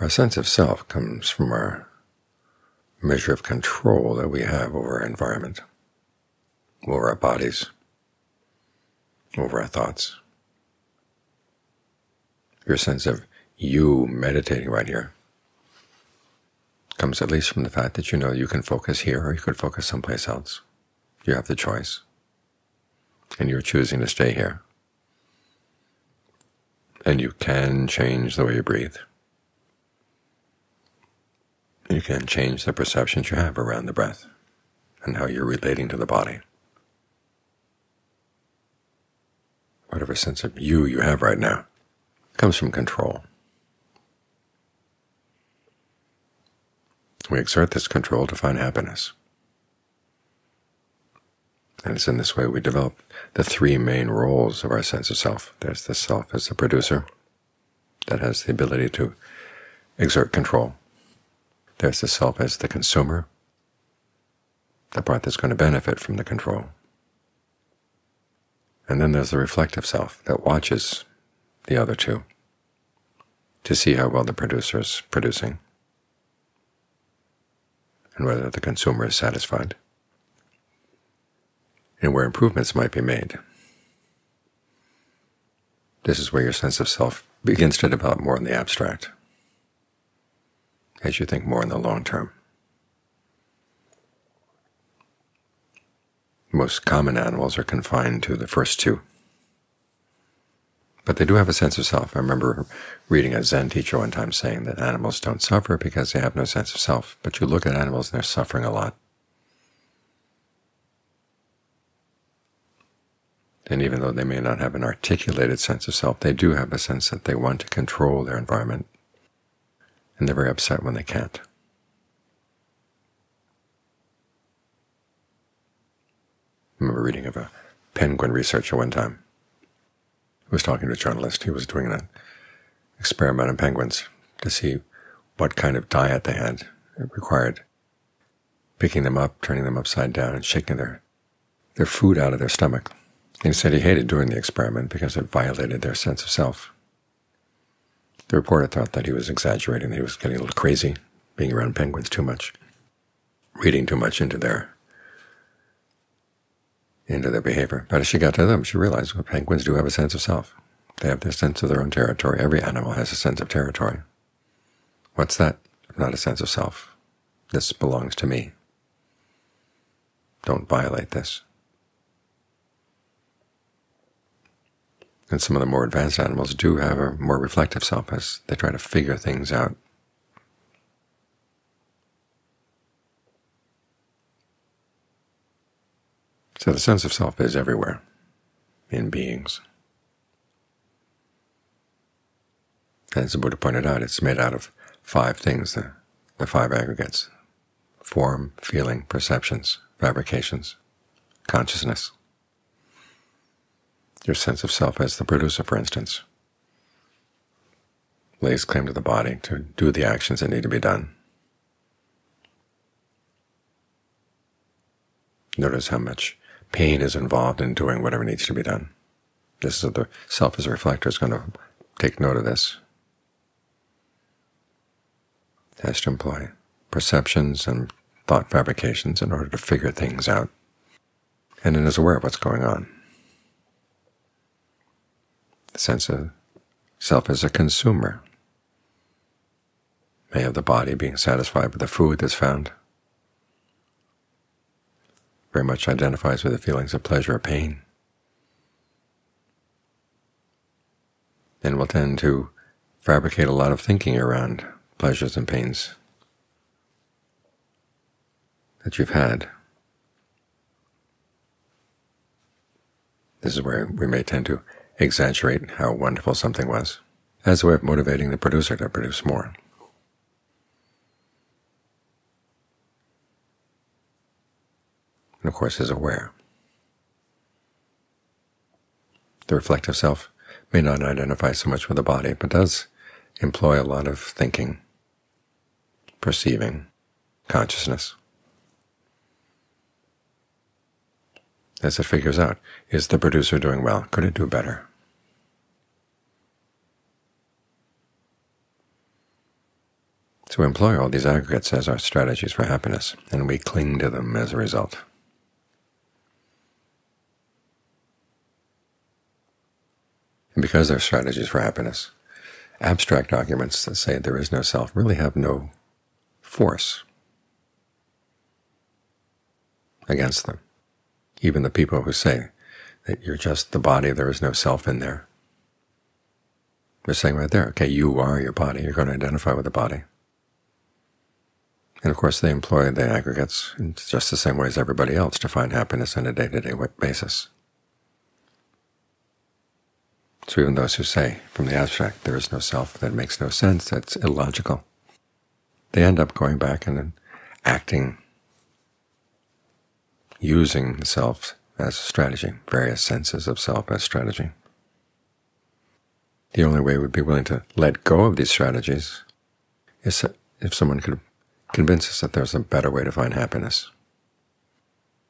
Our sense of self comes from our measure of control that we have over our environment, over our bodies, over our thoughts. Your sense of you meditating right here comes at least from the fact that you know you can focus here or you could focus someplace else. You have the choice, and you're choosing to stay here. And you can change the way you breathe. You can change the perceptions you have around the breath and how you're relating to the body. Whatever sense of you have right now comes from control. We exert this control to find happiness. And it's in this way we develop the three main roles of our sense of self. There's the self as the producer that has the ability to exert control. There's the self as the consumer, the part that's going to benefit from the control. And then there's the reflective self that watches the other two to see how well the producer is producing and whether the consumer is satisfied and where improvements might be made. This is where your sense of self begins to develop more in the abstract, as you think more in the long term. Most common animals are confined to the first two, but they do have a sense of self. I remember reading a Zen teacher one time saying that animals don't suffer because they have no sense of self, but you look at animals and they're suffering a lot. And even though they may not have an articulated sense of self, they do have a sense that they want to control their environment, and they're very upset when they can't. I remember reading of a penguin researcher one time who was talking to a journalist. He was doing an experiment on penguins to see what kind of diet they had. It required picking them up, turning them upside down, and shaking their food out of their stomach. And he said he hated doing the experiment because it violated their sense of self. The reporter thought that he was exaggerating, that he was getting a little crazy, being around penguins too much, reading too much into their behavior. But as she got to them, she realized that penguins do have a sense of self. They have their sense of their own territory. Every animal has a sense of territory. What's that? Not a sense of self. This belongs to me. Don't violate this. And some of the more advanced animals do have a more reflective self as they try to figure things out. So the sense of self is everywhere in beings. As the Buddha pointed out, it's made out of five things, the five aggregates: form, feeling, perceptions, fabrications, consciousness. Your sense of self as the producer, for instance, lays claim to the body to do the actions that need to be done. Notice how much pain is involved in doing whatever needs to be done. This is the self as a reflector is going to take note of this. It has to employ perceptions and thought fabrications in order to figure things out, and it is aware of what's going on. The sense of self as a consumer may have the body being satisfied with the food that's found, very much identifies with the feelings of pleasure or pain, and will tend to fabricate a lot of thinking around pleasures and pains that you've had. This is where we may tend to exaggerate how wonderful something was, as a way of motivating the producer to produce more. And of course is aware. The reflective self may not identify so much with the body, but does employ a lot of thinking, perceiving, consciousness. As it figures out, is the producer doing well? Could it do better? So we employ all these aggregates as our strategies for happiness, and we cling to them as a result. And because they're strategies for happiness, abstract arguments that say there is no self really have no force against them. Even the people who say that you're just the body, there is no self in there, they're saying right there, okay, you are your body, you're going to identify with the body. And of course they employ the aggregates in just the same way as everybody else to find happiness on a day-to-day basis. So even those who say from the abstract there is no self, that makes no sense, that's illogical, they end up going back and acting, using the self as a strategy, various senses of self as strategy. The only way we'd be willing to let go of these strategies is if someone could convince us that there's a better way to find happiness.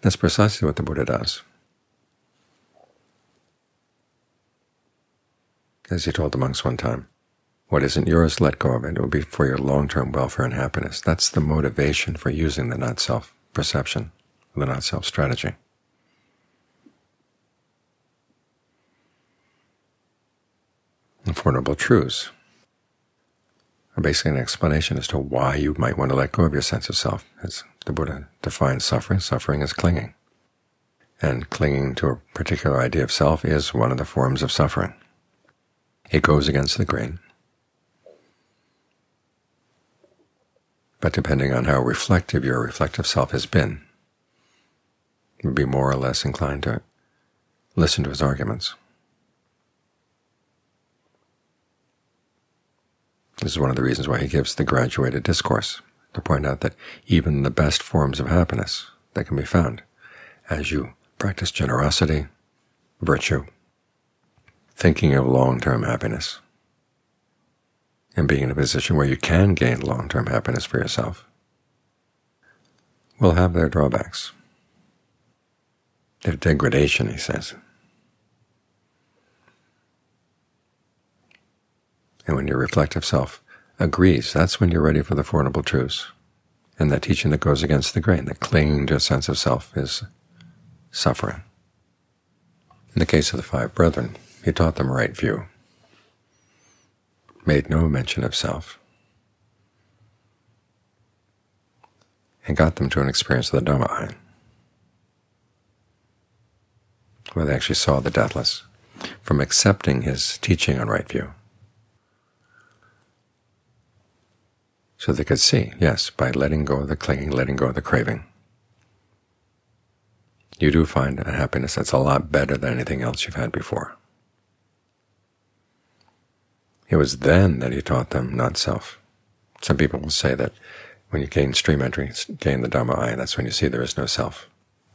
That's precisely what the Buddha does. As he told the monks one time, what isn't yours, let go of it. It will be for your long-term welfare and happiness. That's the motivation for using the not-self perception, the not-self strategy. The Four Noble Truths are basically an explanation as to why you might want to let go of your sense of self. As the Buddha defines suffering, suffering is clinging. And clinging to a particular idea of self is one of the forms of suffering. It goes against the grain. But depending on how reflective your reflective self has been, you'll be more or less inclined to listen to his arguments. This is one of the reasons why he gives the graduated discourse, to point out that even the best forms of happiness that can be found as you practice generosity, virtue, thinking of long-term happiness, and being in a position where you can gain long-term happiness for yourself, will have their drawbacks. Their degradation, he says. And when your reflective self agrees, that's when you're ready for the Four Noble Truths. And that teaching that goes against the grain, that clinging to a sense of self, is suffering. In the case of the five brethren, he taught them right view, made no mention of self, and got them to an experience of the Dhamma, where they actually saw the deathless, from accepting his teaching on right view. So they could see, yes, by letting go of the clinging, letting go of the craving, you do find a happiness that's a lot better than anything else you've had before. It was then that he taught them not self. Some people will say that when you gain stream entry, gain the Dhamma, that's when you see there is no self.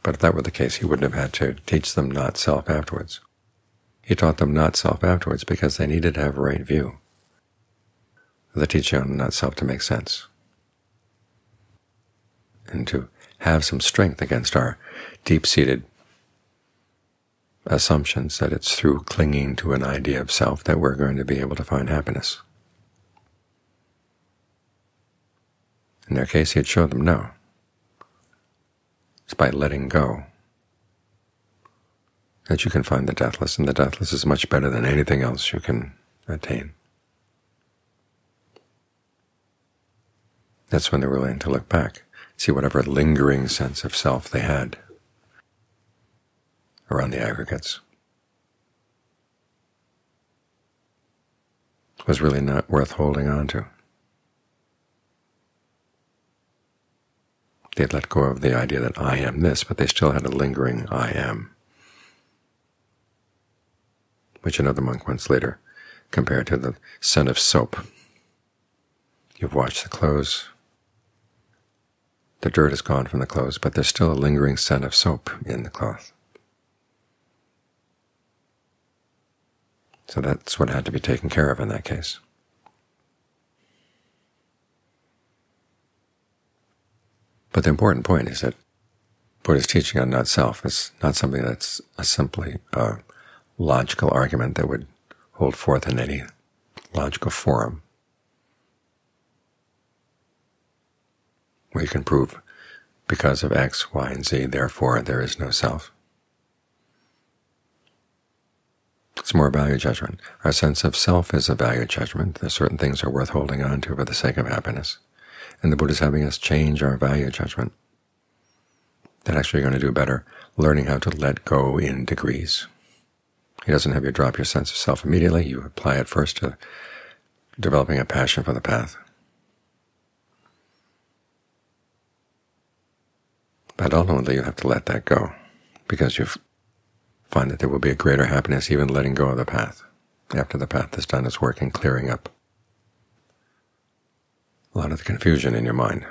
But if that were the case, he wouldn't have had to teach them not self afterwards. He taught them not self afterwards because they needed to have right view, the teaching on not self, to make sense, and to have some strength against our deep-seated assumptions that it's through clinging to an idea of self that we're going to be able to find happiness. In their case, he had showed them no. It's by letting go that you can find the deathless, and the deathless is much better than anything else you can attain. That's when they're willing to look back, see whatever lingering sense of self they had around the aggregates was really not worth holding on to. They had let go of the idea that I am this, but they still had a lingering I am, which another monk once later compared to the scent of soap. You've washed the clothes, the dirt is gone from the clothes, but there's still a lingering scent of soap in the cloth. So that's what had to be taken care of in that case. But the important point is that Buddha's teaching on not-self is not something that's simply a logical argument that would hold forth in any logical forum. where you can prove because of X, Y, and Z, therefore there is no self. It's more a value judgment. Our sense of self is a value judgment. That certain things are worth holding on to for the sake of happiness. And the Buddha is having us change our value judgment. That actually you're going to do better learning how to let go in degrees. He doesn't have you drop your sense of self immediately. You apply it first to developing a passion for the path. But ultimately you have to let that go, because you find that there will be a greater happiness even letting go of the path, after the path has done its work in clearing up a lot of the confusion in your mind.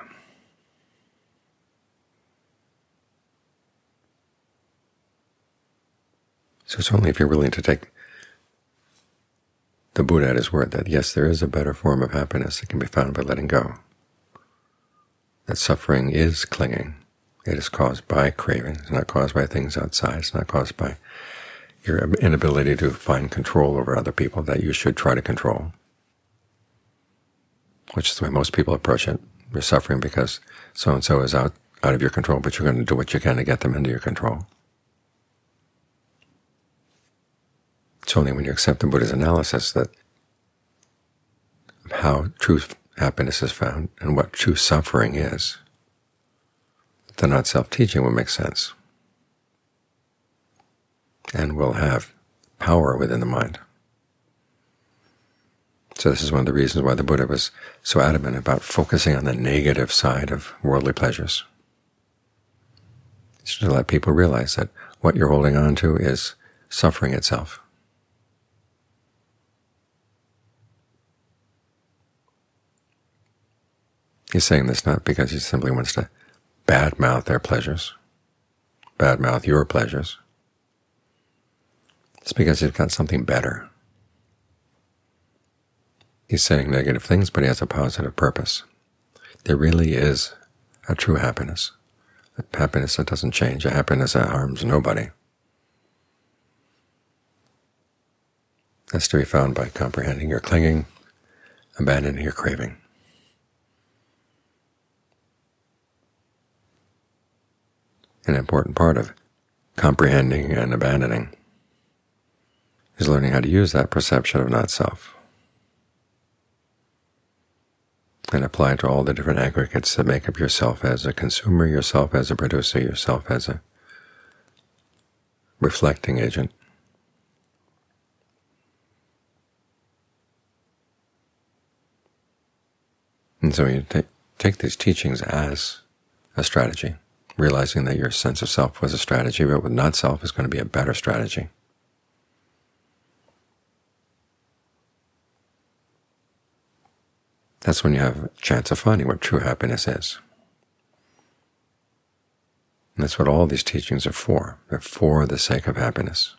So it's only if you're willing to take the Buddha at his word that, yes, there is a better form of happiness that can be found by letting go, that suffering is clinging. It is caused by craving. It's not caused by things outside. It's not caused by your inability to find control over other people that you should try to control, which is the way most people approach it. You're suffering because so-and-so is out of your control, but you're going to do what you can to get them into your control. It's only when you accept the Buddha's analysis that how true happiness is found and what true suffering is, the not-self-teaching will make sense and will have power within the mind. So this is one of the reasons why the Buddha was so adamant about focusing on the negative side of worldly pleasures. It's to let people realize that what you're holding on to is suffering itself. He's saying this not because he simply wants to badmouth their pleasures, badmouth your pleasures. It's because he's got something better. He's saying negative things, but he has a positive purpose. There really is a true happiness, a happiness that doesn't change, a happiness that harms nobody. That's to be found by comprehending your clinging, abandoning your craving. An important part of comprehending and abandoning is learning how to use that perception of not-self and apply it to all the different aggregates that make up yourself as a consumer, yourself as a producer, yourself as a reflecting agent. And so you take these teachings as a strategy, realizing that your sense of self was a strategy, but with not-self is going to be a better strategy. That's when you have a chance of finding what true happiness is. And that's what all these teachings are for. They're for the sake of happiness.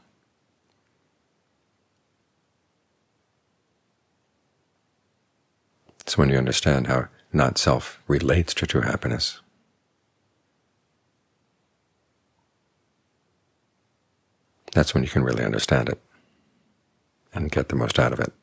It's when you understand how not-self relates to true happiness. That's when you can really understand it and get the most out of it.